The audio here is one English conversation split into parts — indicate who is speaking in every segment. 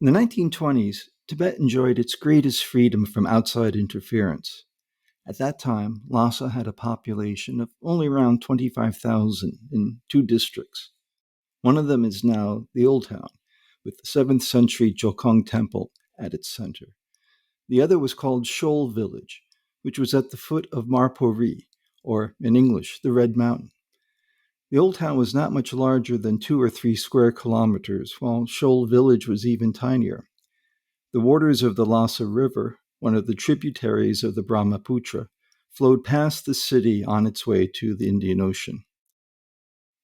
Speaker 1: In the 1920s, Tibet enjoyed its greatest freedom from outside interference. At that time, Lhasa had a population of only around 25,000 in two districts. One of them is now the Old Town, with the 7th century Jokong Temple at its center. The other was called Shoal Village, which was at the foot of Marpori, or in English, the Red Mountain. The Old Town was not much larger than 2 or 3 square kilometers, while Shoal Village was even tinier. The waters of the Lhasa River, one of the tributaries of the Brahmaputra, flowed past the city on its way to the Indian Ocean.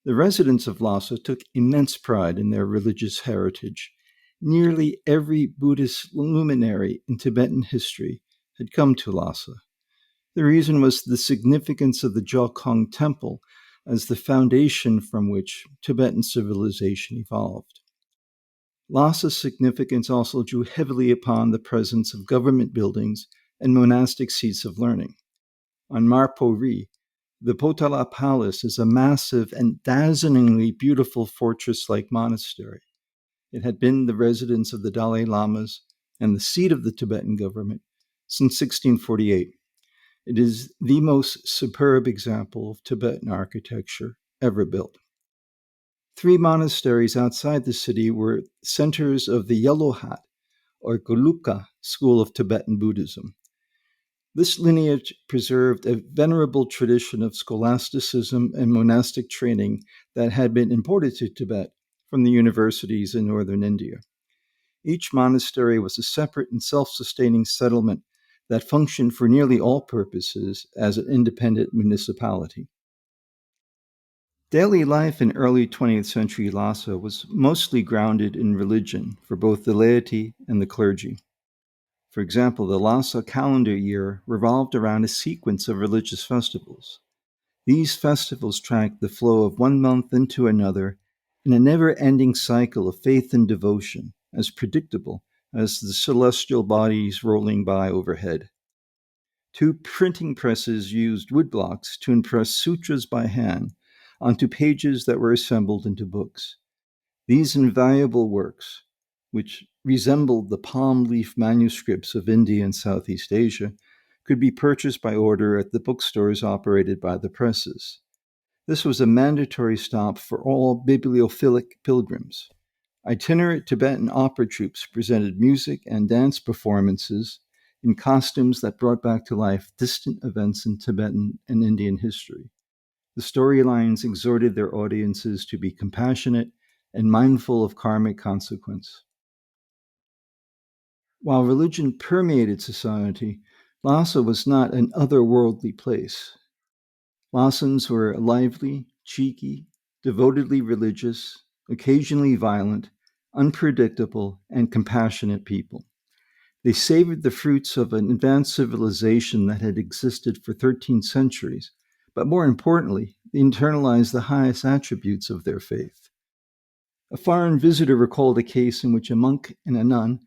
Speaker 1: The residents of Lhasa took immense pride in their religious heritage. Nearly every Buddhist luminary in Tibetan history had come to Lhasa. The reason was the significance of the Jokong Temple as the foundation from which Tibetan civilization evolved. Lhasa's significance also drew heavily upon the presence of government buildings and monastic seats of learning. On Marpori, the Potala Palace is a massive and dazzlingly beautiful fortress-like monastery. It had been the residence of the Dalai Lamas and the seat of the Tibetan government since 1648. It is the most superb example of Tibetan architecture ever built. 3 monasteries outside the city were centers of the Yellow Hat, or Gelugpa, school of Tibetan Buddhism. This lineage preserved a venerable tradition of scholasticism and monastic training that had been imported to Tibet from the universities in northern India. Each monastery was a separate and self-sustaining settlement that functioned for nearly all purposes as an independent municipality. Daily life in early 20th century Lhasa was mostly grounded in religion for both the laity and the clergy. For example, the Lhasa calendar year revolved around a sequence of religious festivals. These festivals tracked the flow of one month into another in a never-ending cycle of faith and devotion, as predictable as the celestial bodies rolling by overhead. 2 printing presses used woodblocks to impress sutras by hand onto pages that were assembled into books. These invaluable works, which resembled the palm leaf manuscripts of India and Southeast Asia, could be purchased by order at the bookstores operated by the presses. This was a mandatory stop for all bibliophilic pilgrims. Itinerant Tibetan opera troupes presented music and dance performances in costumes that brought back to life distant events in Tibetan and Indian history. The storylines exhorted their audiences to be compassionate and mindful of karmic consequence. While religion permeated society, Lhasa was not an otherworldly place. Lhasans were lively, cheeky, devotedly religious, occasionally violent, unpredictable, and compassionate people. They savored the fruits of an advanced civilization that had existed for 13 centuries, but more importantly, they internalized the highest attributes of their faith. A foreign visitor recalled a case in which a monk and a nun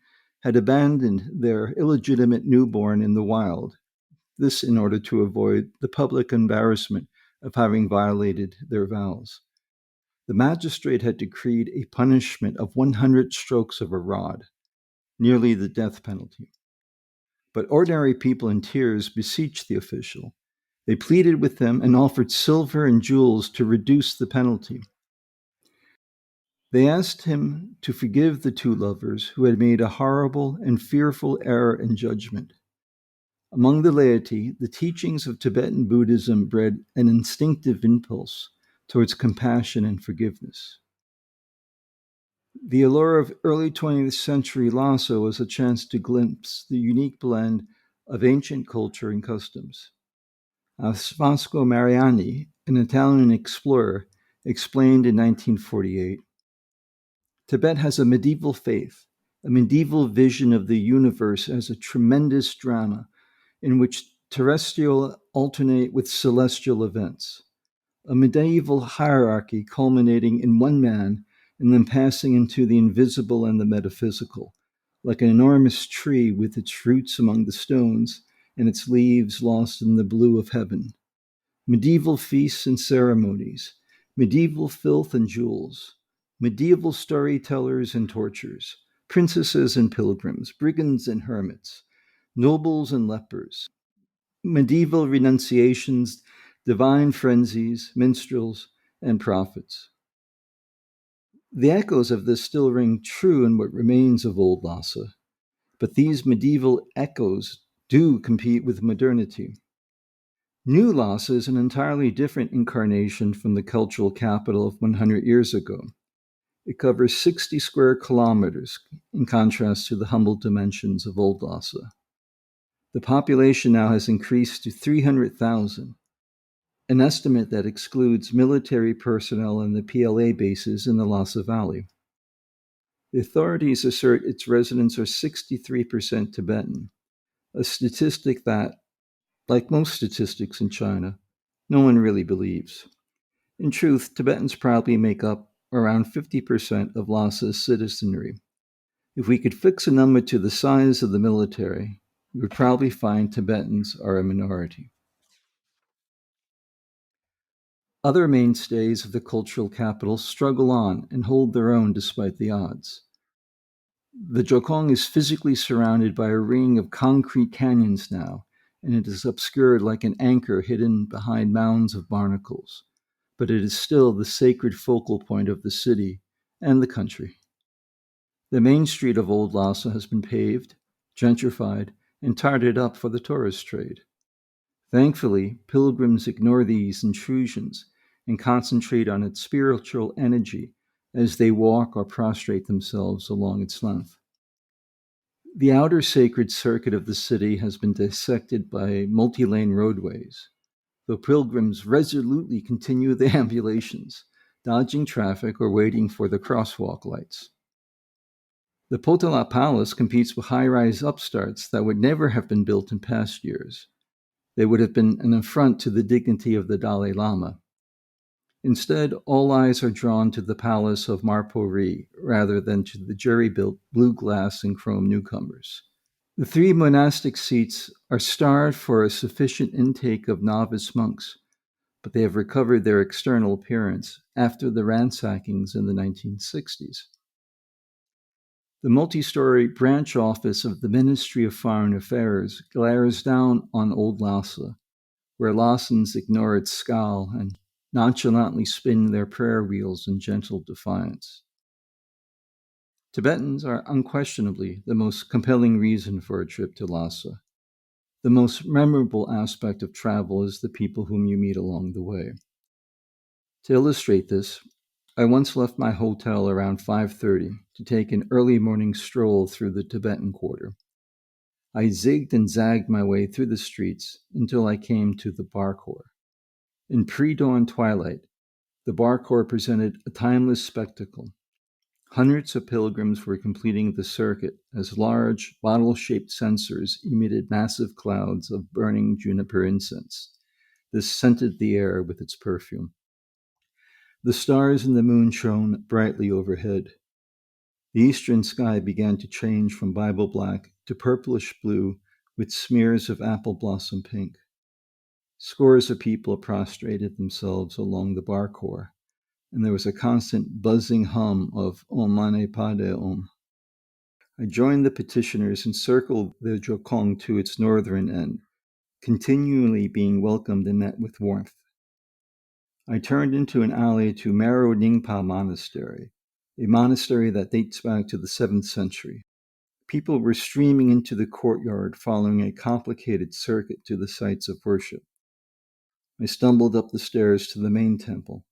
Speaker 1: had abandoned their illegitimate newborn in the wild, this in order to avoid the public embarrassment of having violated their vows. The magistrate had decreed a punishment of 100 strokes of a rod, nearly the death penalty. But ordinary people in tears beseeched the official. They pleaded with them and offered silver and jewels to reduce the penalty. They asked him to forgive the 2 lovers who had made a horrible and fearful error in judgment. Among the laity, the teachings of Tibetan Buddhism bred an instinctive impulse towards compassion and forgiveness. The allure of early 20th century Lhasa was a chance to glimpse the unique blend of ancient culture and customs. As Vasco Mariani, an Italian explorer, explained in 1948, Tibet has a medieval faith, a medieval vision of the universe as a tremendous drama in which terrestrial alternate with celestial events, a medieval hierarchy culminating in one man and then passing into the invisible and the metaphysical, like an enormous tree with its roots among the stones and its leaves lost in the blue of heaven. Medieval feasts and ceremonies, medieval filth and jewels, medieval storytellers and tortures, princesses and pilgrims, brigands and hermits, nobles and lepers, medieval renunciations, divine frenzies, minstrels, and prophets. The echoes of this still ring true in what remains of Old Lhasa, but these medieval echoes do compete with modernity. New Lhasa is an entirely different incarnation from the cultural capital of 100 years ago. It covers 60 square kilometers, in contrast to the humble dimensions of Old Lhasa. The population now has increased to 300,000, an estimate that excludes military personnel and the PLA bases in the Lhasa Valley. The authorities assert its residents are 63% Tibetan, a statistic that, like most statistics in China, no one really believes. In truth, Tibetans probably make up around 50% of Lhasa's citizenry. If we could fix a number to the size of the military, we would probably find Tibetans are a minority. Other mainstays of the cultural capital struggle on and hold their own despite the odds. The Jokong is physically surrounded by a ring of concrete canyons now, and it is obscured like an anchor hidden behind mounds of barnacles. But it is still the sacred focal point of the city and the country. The main street of Old Lhasa has been paved, gentrified, and tarted up for the tourist trade. Thankfully, pilgrims ignore these intrusions and concentrate on its spiritual energy as they walk or prostrate themselves along its length. The outer sacred circuit of the city has been dissected by multi-lane roadways, though pilgrims resolutely continue their ambulations, dodging traffic or waiting for the crosswalk lights. The Potala Palace competes with high-rise upstarts that would never have been built in past years. They would have been an affront to the dignity of the Dalai Lama. Instead, all eyes are drawn to the Palace of Marpori rather than to the jury-built blue glass and chrome newcomers. The 3 monastic seats are starved for a sufficient intake of novice monks, but they have recovered their external appearance after the ransackings in the 1960s. The multi-story branch office of the Ministry of Foreign Affairs glares down on Old Lhasa, where Lhasans ignore its scowl and nonchalantly spin their prayer wheels in gentle defiance. Tibetans are unquestionably the most compelling reason for a trip to Lhasa. The most memorable aspect of travel is the people whom you meet along the way. To illustrate this, I once left my hotel around 5:30 to take an early morning stroll through the Tibetan Quarter. I zigged and zagged my way through the streets until I came to the bar core. In pre-dawn twilight, the bar core presented a timeless spectacle. Hundreds of pilgrims were completing the circuit as large, bottle-shaped censers emitted massive clouds of burning juniper incense. This scented the air with its perfume. The stars and the moon shone brightly overhead. The eastern sky began to change from Bible black to purplish blue with smears of apple blossom pink. Scores of people prostrated themselves along the bar core, and there was a constant buzzing hum of Om Mani Padme Om. I joined the petitioners and circled the Jokong to its northern end, continually being welcomed and met with warmth. I turned into an alley to Maro Ningpa Monastery, a monastery that dates back to the 7th century. People were streaming into the courtyard following a complicated circuit to the sites of worship. I stumbled up the stairs to the main temple.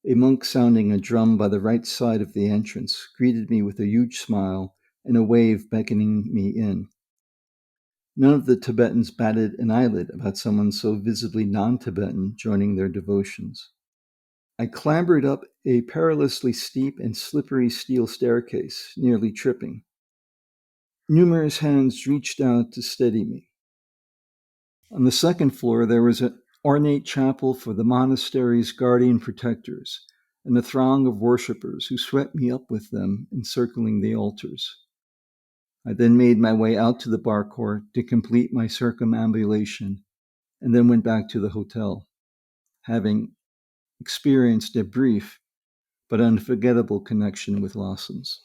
Speaker 1: A monk sounding a drum by the right side of the entrance greeted me with a huge smile and a wave beckoning me in. None of the Tibetans batted an eyelid about someone so visibly non-Tibetan joining their devotions. I clambered up a perilously steep and slippery steel staircase, nearly tripping. Numerous hands reached out to steady me. On the second floor, there was an ornate chapel for the monastery's guardian protectors, and a throng of worshippers who swept me up with them, encircling the altars. I then made my way out to the bar court to complete my circumambulation, and then went back to the hotel, having experienced a brief but unforgettable connection with Lhasans.